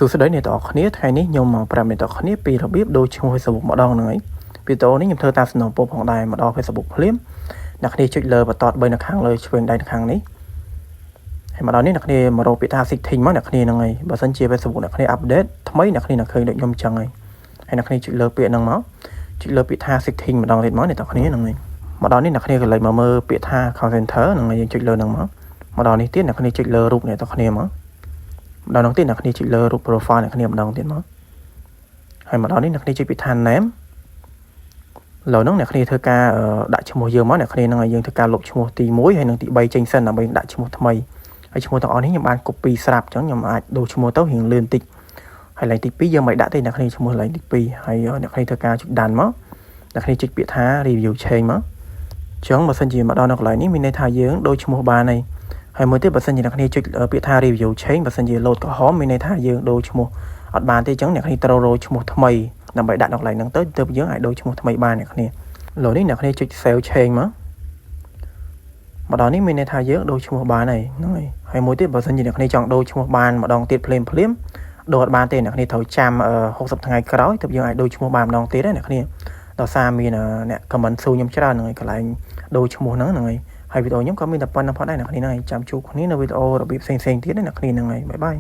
សួស្តីអ្នកទាំងអស់គ្នាថ្ងៃនេះខ្ញុំមកប្រាប់អ្នកទាំងអស់គ្នាពីរបៀបដូរឈ្មោះ Facebook ម្ដងហ្នឹងហើយវីដេអូនេះខ្ញុំធ្វើតាមសំណពោផងដែរមកដល់ Facebook ភ្លាមអ្នកគ្នាចុចលើបតត3នៅខាងលើឆ្វេងដៃនៅខាងនេះហើយមកដល់នេះអ្នកគ្នាមករកពាក្យថា setting មកអ្នកគ្នាហ្នឹងហើយបើសិនជា Facebook អ្នកគ្នា update ថ្មីអ្នកគ្នានឹងឃើញដូចខ្ញុំចឹងហើយអ្នកគ្នាចុចលើពាក្យហ្នឹងមកចុចលើពាក្យថា setting ម្ដងទៀតមកអ្នកទាំងគ្នាហ្នឹងហើយមកដល់នេះអ្នកគ្នាក៏លេចមកមើលពាក្យថា account center ហ្នឹងហើយយើងចុចលើហ្នឹងមកដល់នេះទៀតអ្នកគ្នាចុចលើរូបអ្នកទាំងគ្នាមកម្ដងទៀតអ្នកគ្នាចុចលើរូប profile អ្នកគ្នាម្ដងទៀតមកហើយមកដល់នេះអ្នកគ្នាចុចពីឋាន name ឥឡូវហ្នឹងអ្នកគ្នាធ្វើការដាក់ឈ្មោះយើងមកអ្នកគ្នានឹងឲ្យយើងធ្វើការលុបឈ្មោះទី1ហើយនឹងទី3ចេញសិនដើម្បីដាក់ឈ្មោះថ្មីហើយឈ្មោះទាំងអស់នេះខ្ញុំបាន copy ស្រាប់អញ្ចឹងខ្ញុំអាចដូរឈ្មោះទៅរៀងលឿនតិចហើយឡើងទី2យើងមិនដាក់ទេអ្នកគ្នាឈ្មោះឡើងទី2ហើយអ្នកគ្នាធ្វើការចុចដានមកអ្នកគ្នាចុចពាក្យថា review change មកអញ្ចឹងបើសិនជាមកដល់នៅកន្លែងនេះមានន័យថាយើងដូរឈ្មោះបានហើយមួយទៀតបើសិនជាអ្នកគ្នាចុចពាក្យថា review change បើសិនជា load ក្រហមមានន័យថាយើងដូរឈ្មោះអត់បានទេអញ្ចឹងអ្នកគ្នាត្រូវរកឈ្មោះថ្មីដើម្បីដាក់នៅកន្លែងហ្នឹងទៅយើងអាចដូរឈ្មោះថ្មីបានអ្នកគ្នាឥឡូវនេះអ្នកគ្នាចុច save change មកដល់នេះមានន័យថាយើងដូរឈ្មោះបានហ្នឹងហើយមួយទៀតបើសិនជាអ្នកគ្នាចង់ដូរឈ្មោះបានម្ដងទៀតភ្លាមដូរអត់បានទេអ្នកគ្នាត្រូវចាំ60ថ្ងៃក្រោយទើបយើងអាចដូរឈ្មោះបានម្ដងទៀតណាអ្នកគ្នាដោយសារមានអ្នក comment សួរខ្ញុំច្រើនហ្នឹងហើយកន្លែងដូរឈ្មោះហ្នឹងហើយវីដេអូខ្ញុំក៏មានតែប៉ុណ្្នឹងផងដែរអ្នកគ្នាហ្នឹងហើយចាំជួបគ្នានៅវីដេអូរបៀបផ្សេងៗទៀតណាអ្នកគ្នាហ្នឹងហើយបាយបាយ